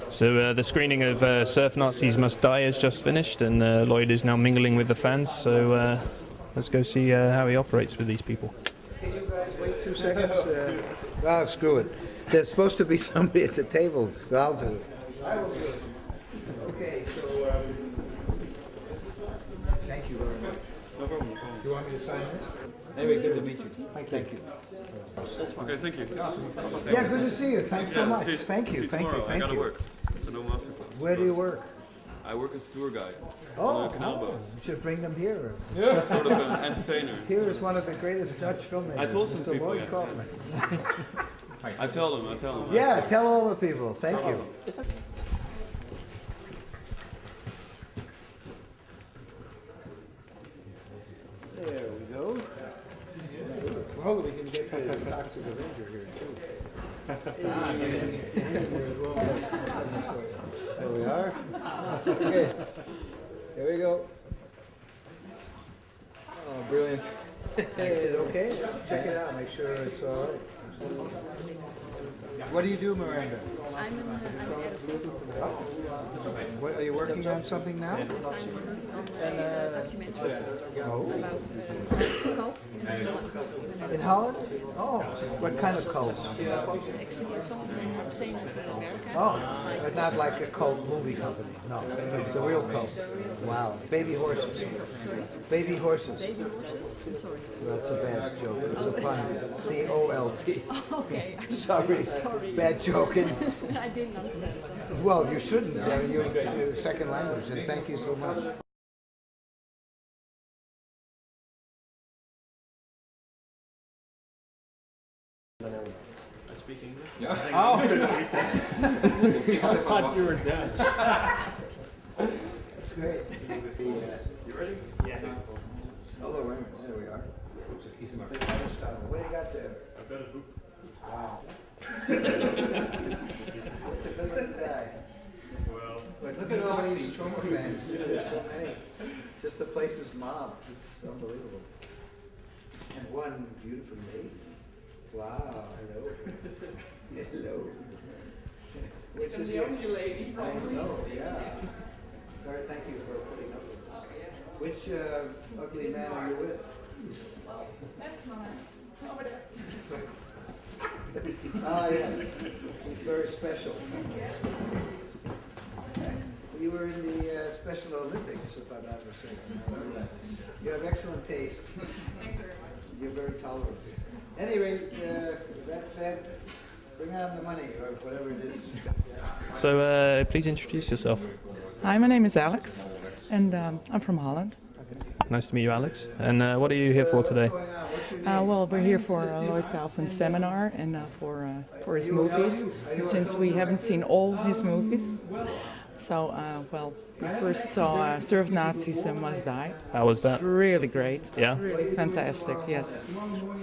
So the screening of Surf Nazis Must Die has just finished, and Lloyd is now mingling with the fans. So let's go see how he operates with these people. Can you guys wait 2 seconds? Screw it. There's supposed to be somebody at the table. So I'll do it. I will do it. Okay, so thank you very much. No problem. Do you want me to sign this? Anyway, good to meet you. Thank you. Okay, thank you. Yeah, good to see you. Thanks so much. See Thank you. Thank you. I Thank gotta you. work. So no masterclass. Where do you work? I work as a tour guide Oh, on a canal boat. you should bring them here. Sort of an entertainer. Here is one of the greatest Dutch filmmakers. I told some Mr. people, Lloyd yeah. Kaufman. I tell them. Yeah, tell all the people. Thank you. There we go. Well, we can get the Toxic Avenger here too. There we are. Okay. Here we go. Oh, brilliant. Is it okay? Check it out. Make sure it's all right. What do you do, Miranda? I'm an editor. Oh. What, are you working on something now? Yes, I'm working on a documentary Oh. about cults In Holland? Oh. What kind of cult? Actually, some of them are the same as in America. Oh, but not like a cult movie company. No, but the real cult. Wow. Baby horses. Baby horses. Baby horses? I'm sorry. Well, that's a bad joke. It's a pun. C-O-L-T. Okay. Sorry. Bad joke. I didn't understand. Well, you shouldn't. You're your second language, and thank you so much. Oh, I thought you were Dutch. That's great. You ready? Yeah. Hello, wait a minute. There we are. What do you got there? I've got a book. Wow. It's a good looking guy. Well, Look at all these Tromeo fans, too. There's so many. Just the place is mobbed. It's unbelievable. And one beautiful lady. Wow. Hello. Hello. Which is the only lady, probably. I know, yeah. Sorry, thank you for putting up with us. Which ugly man are you with? That's mine. Over there. Ah, yes. He's very special. You were in the Special Olympics, if I'm not mistaken. You have excellent taste. Thanks very much. You're very tolerant. Anyway, that said, bring on the money, or whatever it is. So please introduce yourself. Hi, my name is Alex, and I'm from Holland. Nice to meet you, Alex. And what are you here for today? Well, we're here for Lloyd Kaufman's seminar and for his movies, since we haven't seen all his movies. So, well, we first saw Surf Nazis Must Die. How was that? Really great. Yeah? Really fantastic, yes.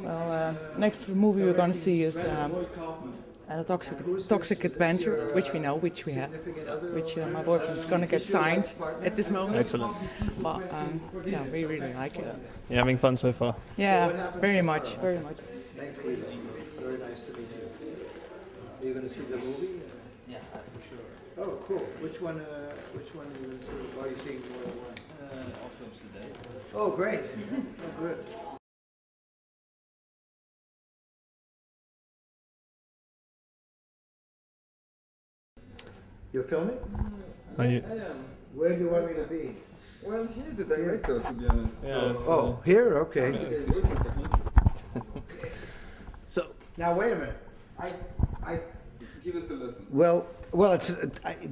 Well, next movie we're going to see is Toxic Avenger, which we know, which we have, which my boyfriend's going to get signed at this moment. Excellent. But yeah, we really like it. You having fun so far? Yeah, very much, very much. Thanks, Guido. Very nice to meet you. Are you going to see the movie? yeah, for sure. Oh, cool. Which one are you going to see? Are you seeing more than one? All films today. Oh, great. Oh, good. You're filming? Are you? I am. Where do you want me to be? Well, he's the director, to be honest. Yeah. Oh, here? Okay. So, Now, wait a minute. I Give us a lesson. Well, it's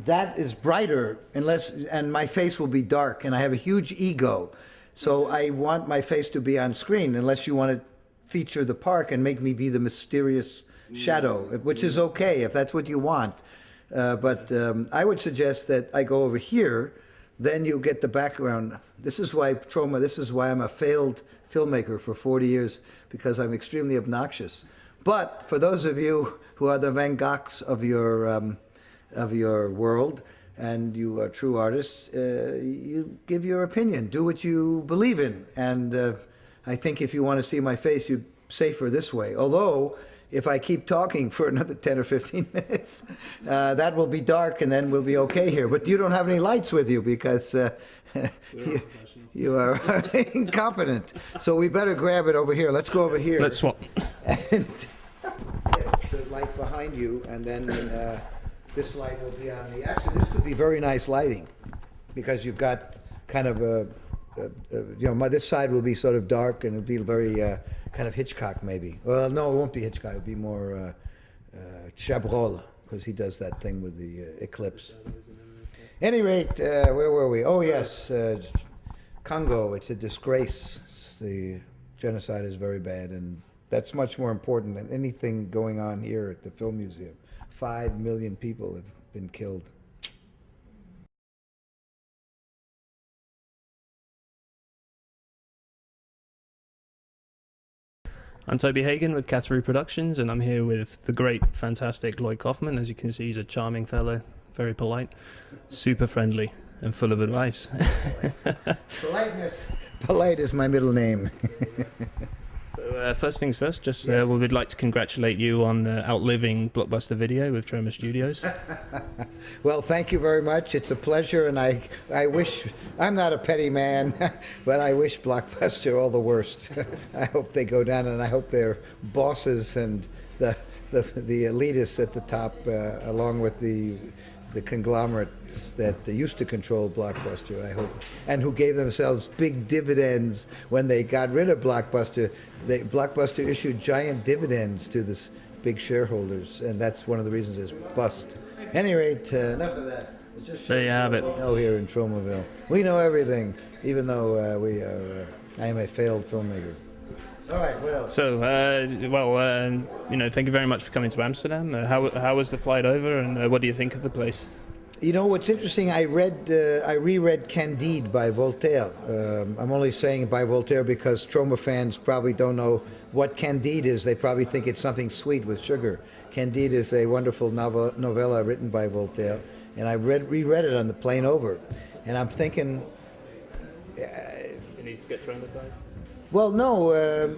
that is brighter and my face will be dark, and I have a huge ego, so I want my face to be on screen unless you want to feature the park and make me be the mysterious shadow, which is okay if that's what you want. But I would suggest that I go over here, then you get the background. This is why I'm a failed filmmaker for 40 years, because I'm extremely obnoxious. But for those of you who are the Van Goghs of your world, and you are true artists, you give your opinion, do what you believe in. And I think if you want to see my face, you're safer this way. Although, if I keep talking for another 10 or 15 minutes, that will be dark and then we'll be okay here. But you don't have any lights with you because you are incompetent. So we better grab it over here. Let's go over here. Let's swap. And get the light behind you, and then this light will be on the... Actually, this could be very nice lighting because you've got kind of this side will be sort of dark and it'll be very kind of Hitchcock maybe. Well, no, it won't be Hitchcock. It'll be more Chabrol because he does that thing with the eclipse. Any rate, where were we? Oh, yes, Congo. It's a disgrace. The genocide is very bad, and that's much more important than anything going on here at the Film Museum. 5 million people have been killed. I'm Toby Hagen with Cattery Productions, and I'm here with the great, fantastic Lloyd Kaufman. As you can see, he's a charming fellow, very polite, super friendly, and full of advice. Politeness. Polite is my middle name. So first things first, just we would like to congratulate you on outliving Blockbuster Video with Tromeo Studios. Well, thank you very much. It's a pleasure, and I wish, I'm not a petty man, but I wish Blockbuster all the worst. I hope they go down, and I hope their bosses and the elitists at the top, along with the conglomerates that used to control Blockbuster, I hope, and who gave themselves big dividends when they got rid of Blockbuster. Blockbuster issued giant dividends to the big shareholders, and that's one of the reasons it's bust. At any rate, enough of that. It's just There you have it. we know here in Tromaville. We know everything, even though I am a failed filmmaker. All right, what else? So, thank you very much for coming to Amsterdam. How was the flight over, and what do you think of the place? You know what's interesting? I reread Candide by Voltaire. I'm only saying by Voltaire because Troma fans probably don't know what Candide is. They probably think it's something sweet with sugar. Candide is a wonderful novella written by Voltaire, and I reread it on the plane over, and I'm thinking. It needs to get traumatized. Well, no,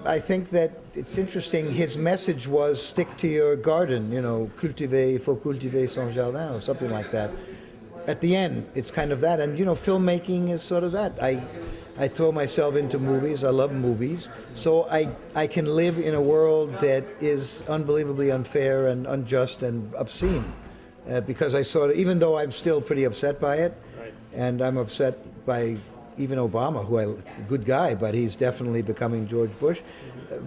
I think that it's interesting. His message was stick to your garden, il faut cultiver son jardin, or something like that. At the end, it's kind of that. And, filmmaking is sort of that. I throw myself into movies. I love movies. So I can live in a world that is unbelievably unfair and unjust and obscene. Because I sort of, even though I'm still pretty upset by it, right. And I'm upset by even Obama, who is a good guy, but he's definitely becoming George Bush.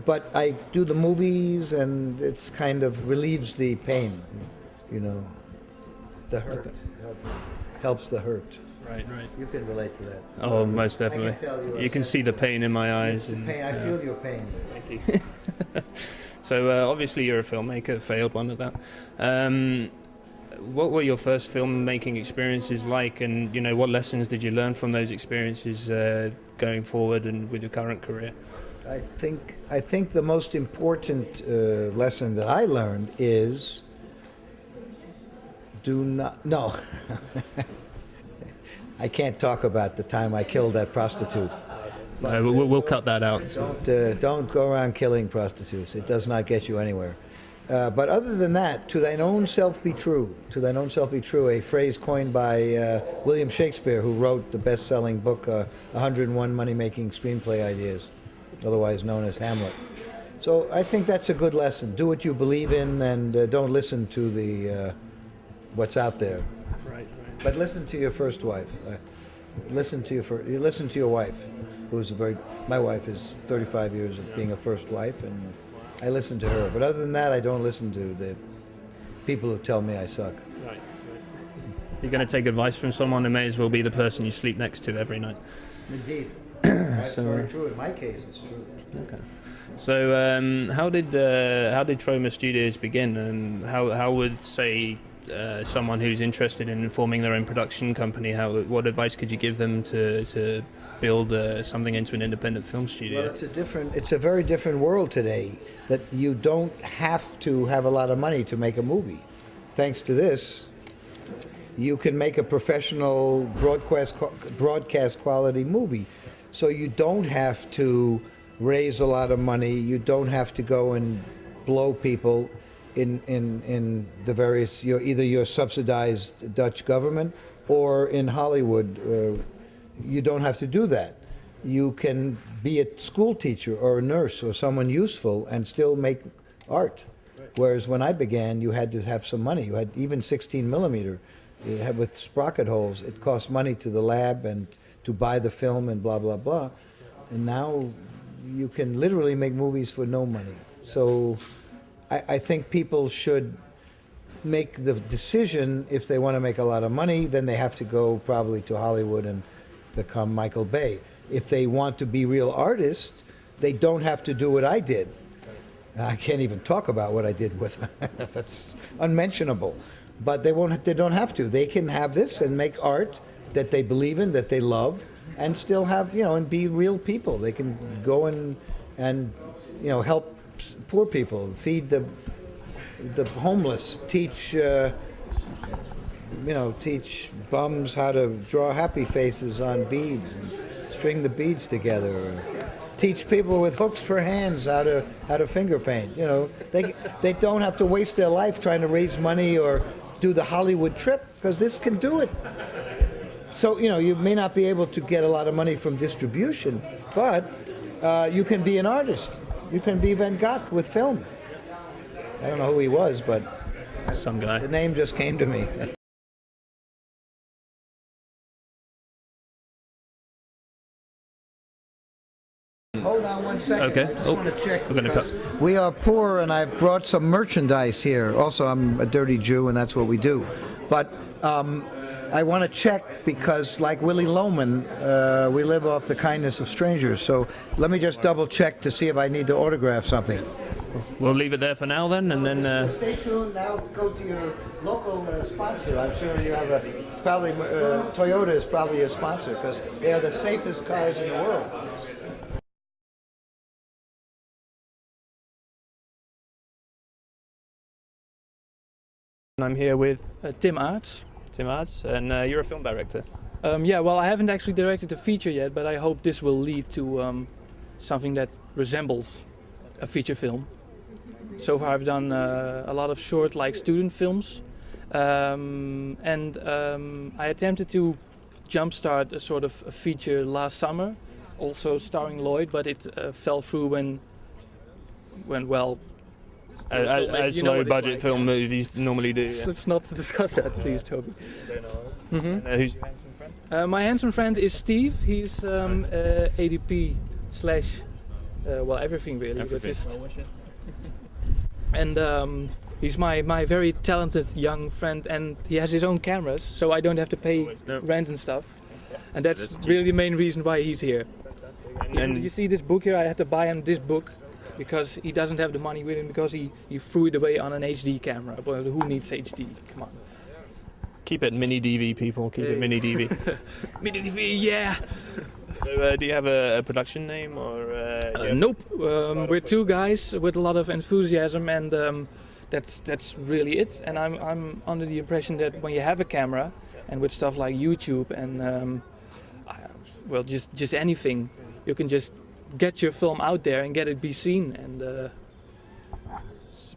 But I do the movies, and it's kind of relieves the pain, the hurt. Helps the hurt. Right. You can relate to that. Oh, most definitely. I can tell You can see the pain in my eyes. The pain. I feel your pain. Thank you. So obviously you're a filmmaker, failed one at that. What were your first filmmaking experiences like, and what lessons did you learn from those experiences going forward and with your current career? I think the most important lesson that I learned is no. I can't talk about the time I killed that prostitute. But, we'll cut that out. So. Don't go around killing prostitutes. It does not get you anywhere. But other than that, to thine own self be true. To thine own self be true, a phrase coined by William Shakespeare, who wrote the best-selling book, 101 Money-Making Screenplay Ideas, otherwise known as Hamlet. So I think that's a good lesson. Do what you believe in, and don't listen to the what's out there. Right. But listen to your first wife. Listen to your wife, who's my wife is 35 years of being a first wife, and I listen to her. But other than that, I don't listen to the people who tell me I suck. Right. If you're going to take advice from someone, it may as well be the person you sleep next to every night. Indeed. That's very true. In my case, it's true. Okay. So how did Troma Studios begin, and how would, say, someone who's interested in forming their own production company, what advice could you give them to build something into an independent film studio? Well, it's a very different world today, that you don't have to have a lot of money to make a movie. Thanks to this, you can make a professional broadcast quality movie. So you don't have to raise a lot of money. You don't have to go and blow people in the various, either your subsidized Dutch government or in Hollywood. You don't have to do that. You can be a school teacher or a nurse or someone useful and still make art. Whereas when I began, you had to have some money. You had even 16 millimeter. You had with sprocket holes. It cost money to the lab and to buy the film and blah, blah, blah. And now you can literally make movies for no money. So I think people should make the decision. If they want to make a lot of money, then they have to go probably to Hollywood and become Michael Bay. If they want to be real artists, they don't have to do what I did. I can't even talk about what I did with that's unmentionable. But they don't have to. They can have this and make art that they believe in, that they love, and still have, and be real people. They can go and help poor people, feed the homeless, teach teach bums how to draw happy faces on beads and string the beads together. Or teach people with hooks for hands how to finger paint. They don't have to waste their life trying to raise money or do the Hollywood trip, because this can do it. So you may not be able to get a lot of money from distribution, but you can be an artist. You can be Van Gogh with film. I don't know who he was, but Some guy. the name just came to me. Hold on one second. Okay. I just want to check. We're gonna because we are poor, and I've brought some merchandise here. Also, I'm a dirty Jew, and that's what we do. But I want to check because, like Willie Loman, we live off the kindness of strangers. So let me just double check to see if I need to autograph something. We'll leave it there for now then, and then. Stay tuned. Now go to your local sponsor. I'm sure you have probably Toyota is probably your sponsor because they are the safest cars in the world. I'm here with Tim Aerts. Tim Aerts, and you're a film director. Yeah, well, I haven't actually directed a feature yet, but I hope this will lead to something that resembles a feature film. So far I've done a lot of short, like student films, and I attempted to jumpstart a sort of a feature last summer, also starring Lloyd, but it fell through when well, As low budget film movies normally do. Yeah. Let's not discuss that, please, Toby. Who's your handsome friend? My handsome friend is Steve. He's ADP slash well, everything really. But just, and he's my very talented young friend, and he has his own cameras, so I don't have to pay rent and stuff. And that's really the main reason why he's here. And you see this book here, I had to buy him this book because he doesn't have the money with him, because he threw it away on an HD camera. But who needs HD? Come on. Keep it mini DV, people. Keep it mini DV. Mini DV, yeah. So, do you have a production name or? Nope. We're two guys with a lot of enthusiasm, and that's really it. And I'm under the impression that when you have a camera, and with stuff like YouTube and well, just anything, you can just get your film out there and get it be seen. And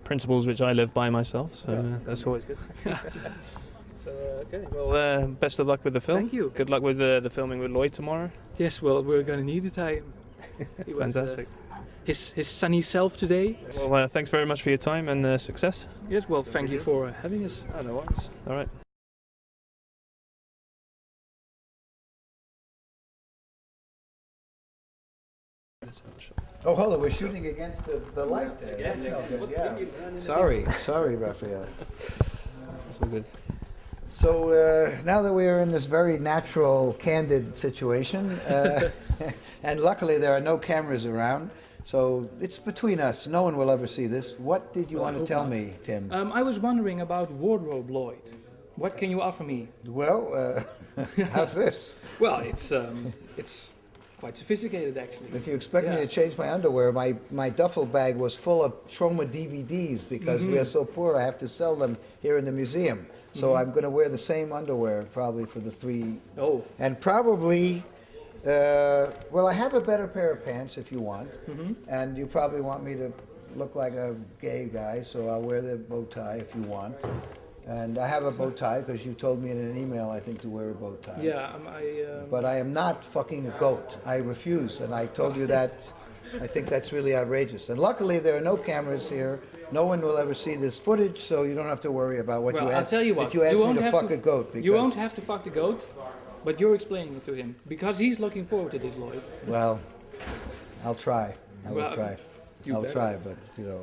principles which I live by myself, so that's always good. So okay, well, best of luck with the film. Thank you. Good luck with the filming with Lloyd tomorrow. Yes, well, we're gonna need it. He was, Fantastic. His sunny self today. Well, thanks very much for your time and success. Yes, well, thank you for having us. Oh, no worries. All right. Oh, hold on, we're shooting against the light there. That's no good, yeah. Sorry, Raphael. That's all good. So now that we are in this very natural, candid situation, and luckily there are no cameras around, so it's between us. No one will ever see this. What did you want to tell me, Tim? I was wondering about wardrobe, Lloyd. What can you offer me? Well, how's this? Well, it's quite sophisticated, actually. If you expect me to change my underwear, my duffel bag was full of Troma DVDs because we are so poor. I have to sell them here in the museum. So I'm going to wear the same underwear probably for the 3. Oh. And probably, well, I have a better pair of pants if you want. And you probably want me to look like a gay guy, so I'll wear the bow tie if you want. And I have a bow tie because you told me in an email, I think, to wear a bow tie. Yeah, But I am not fucking a goat. I refuse, and I told you that. I think that's really outrageous. And luckily, there are no cameras here. No one will ever see this footage, so you don't have to worry about what well, you I'll asked. tell you what. That you asked me won't to have fuck a goat. You Because, won't have to fuck the goat, but you're explaining it to him because he's looking forward to this, Lloyd. well, I'll try. I will Well, try. you I'll better. try, but you know.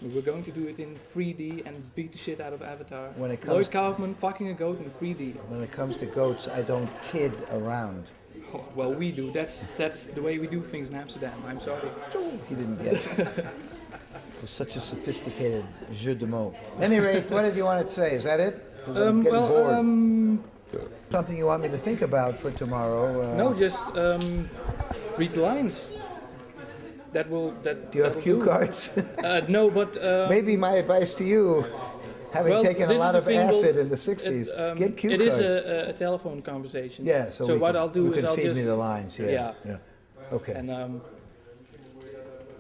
We're going to do it in 3D and beat the shit out of Avatar. When it comes Lloyd Kaufman fucking a goat in 3D. When it comes to goats, I don't kid around. Oh, well, we do. That's the way we do things in Amsterdam. I'm sorry. He didn't get it. It's such a sophisticated jeu de mots. At any rate, what did you want to say? Is that it? 'Cause I'm getting bored. Something you want me to think about for tomorrow? no, just read the lines. That will. Do you have cue cards? No, but Maybe my advice to you, having well, taken a this is lot the of thing, acid well, in the 60s, get cue it cards. is a telephone conversation. Yeah, so what I'll do you is can I'll feed just me the lines. Yeah. Okay. and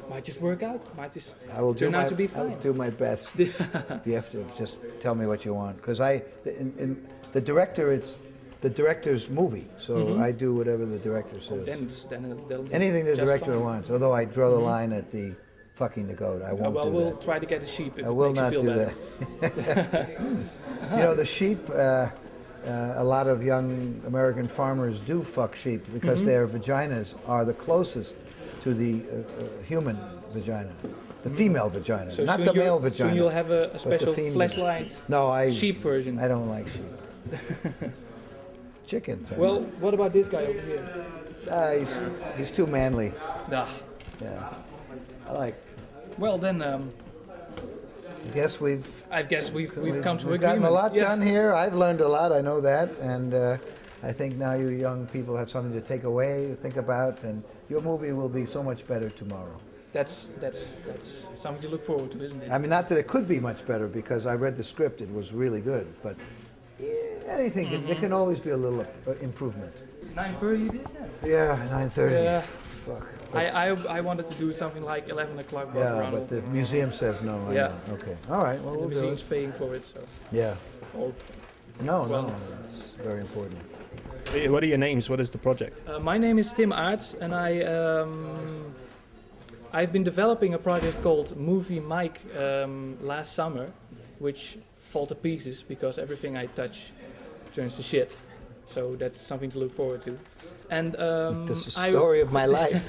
might just work out. Might just I will do turn my out to be I will fine. do my best. You have to just tell me what you want, because in the director, it's the director's movie, so I do whatever the director says. They'll Anything the just director fine. wants. Although I draw the line at the fucking the goat. I won't Well, do we'll that. try to get a sheep. If I it will makes not you do feel better. that. You know, the sheep. A lot of young American farmers do fuck sheep because their vaginas are the closest to the human vagina, the female vagina, So not soon the you'll- male vagina. Soon you'll have a but the special female. flashlight No, sheep version. I don't like sheep. Chickens. I Well, like. what about this guy over here? He's too manly. Nah. Yeah, I like. Well then, I guess we've we've come to we've agreement. gotten a lot Yeah. done here. I've learned a lot. I know that, and I think now you young people have something to take away, to think about, and your movie will be so much better tomorrow. That's something to look forward to, isn't it? I mean, not that it could be much better, because I read the script; it was really good. But anything, there can always be a little improvement. 9:30 it is then. Yeah, 9:30. Yeah. Fuck. I wanted to do something like 11 o'clock. but Yeah, around but the museum says no. I Yeah. know. Okay. All right. Well, and the we'll do museum's it. paying for it, so. Yeah. Oh. No, Well- no, it's very important. What are your names? What is the project? My name is Tim Aerts, and I've been developing a project called Movie Mike last summer, which fall to pieces because everything I touch turns to shit. So that's something to look forward to. And This is the story of my life.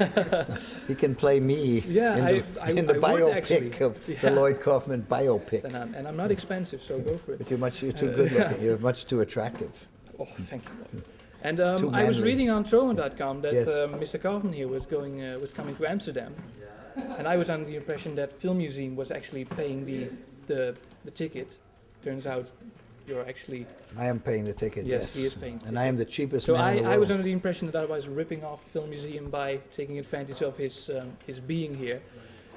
He can play me Yeah, in the I would actually. biopic of the Yeah. Lloyd Kaufman biopic. and I'm not expensive, so go for it. But you're too good looking. You're much too attractive. Oh, thank you. And Too I was manly. reading on Tromeo.com that Yes. Mr. Kaufman here was coming to Amsterdam, and I was under the impression that Film Museum was actually paying the ticket. Turns out you're actually. I am paying the ticket. Yes, Yes, he is paying the and I am the cheapest So man in the I world. was under the impression that I was ripping off Film Museum by taking advantage of his being here,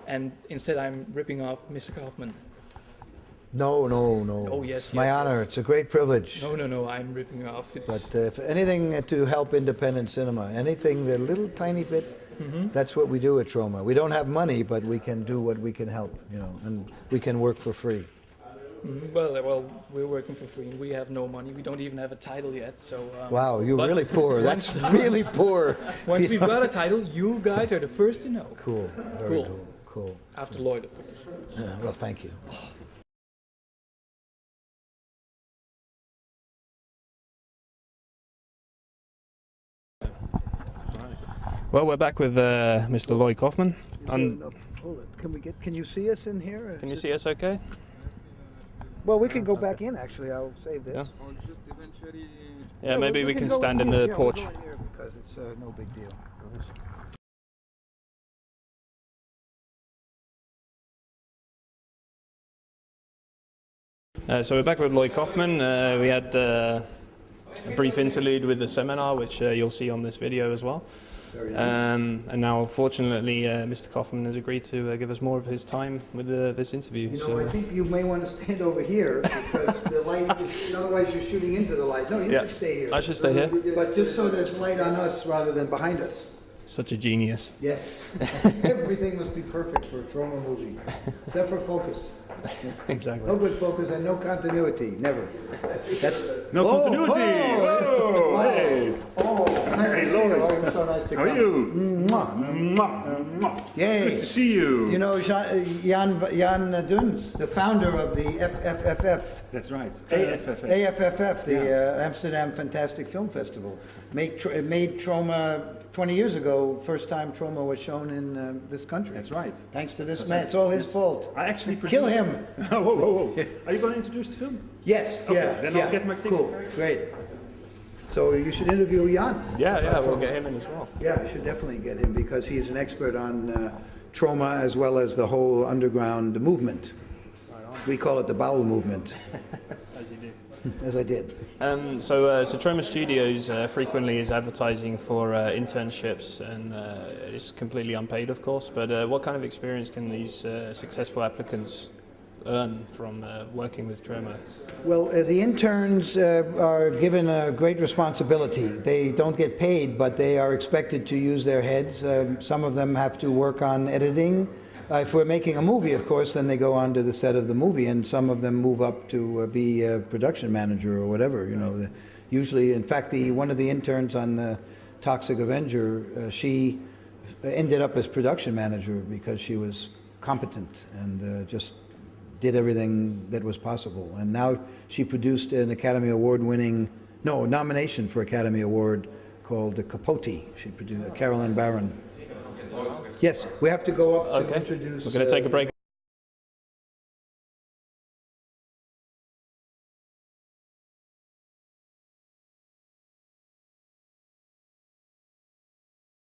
and instead I'm ripping off Mr. Kaufman. No, no, no. Oh, yes, It's my yes, honor. yes. It's a great privilege. No, I'm ripping off. It's, But if anything to help independent cinema, anything, the little tiny bit, that's what we do at Troma. We don't have money, but we can do what we can help, you know, and we can work for free. Well, we're working for free. We have no money. We don't even have a title yet. So. Wow, you're but really poor. That's really poor. Once You we've know? got a title, you guys are the first to know. Cool. Very Cool. cool. Cool. After Lloyd, of course. Yeah, well, thank you. Well, we're back with Mr. Lloyd Kaufman. Can you see us in here? Can you see us okay? Well, we can go back in, actually. I'll save this. Yeah. Or just eventually. Yeah, maybe we can go stand in here. the Yeah, porch. We'll go in here because it's no big deal. So we're back with Lloyd Kaufman. We had a brief interlude with the seminar, which you'll see on this video as well. Very nice. And now, fortunately, Mr. Kaufman has agreed to give us more of his time with this interview. You know, So, I think you may want to stand over here because the light is, otherwise you're shooting into the light. No, you Yeah. should stay here. I should stay here. But just so there's light on us rather than behind us. Such a genius. Yes. Everything must be perfect for a Troma movie, except for focus. Exactly. No good focus and no continuity, never. That's No continuity! Whoa! Wow. Hey! Oh, nice to see you. Oh, you're so nice to How are come. you? Mwah. Mwah, mwah. Yay. Good to see you. You know Jan Duns, the founder of the FFFF. That's right. AFFF. AFFF, the Amsterdam Fantastic Film Festival, made Troma 20 years ago. First time Troma was shown in this country. That's right. Thanks to this That's man. right. It's all his fault. I actually produced... Kill him. Whoa, whoa, whoa. Are you going to introduce the film? Yes. Okay, Yeah. then I'll get my ticket. Cool. Great. So you should interview Jan. Yeah, we'll get him in as well. Yeah, you should definitely get him because he's an expert on Troma as well as the whole underground movement. We call it the bowel movement. As you do. As I did. So Troma Studios frequently is advertising for internships, and it's completely unpaid, of course. But what kind of experience can these successful applicants earn from working with Troma? Well, the interns are given a great responsibility. They don't get paid, but they are expected to use their heads. Some of them have to work on editing. If we're making a movie, of course, then they go on to the set of the movie, and some of them move up to be a production manager or whatever. You know, usually, in fact, one of the interns on the Toxic Avenger, she ended up as production manager because she was competent and just did everything that was possible. And now she produced an Academy Award-winning, nomination for Academy Award called Capote. She produced Carolyn Barron. Yes, we have to go up to introduce... We're going to take a break.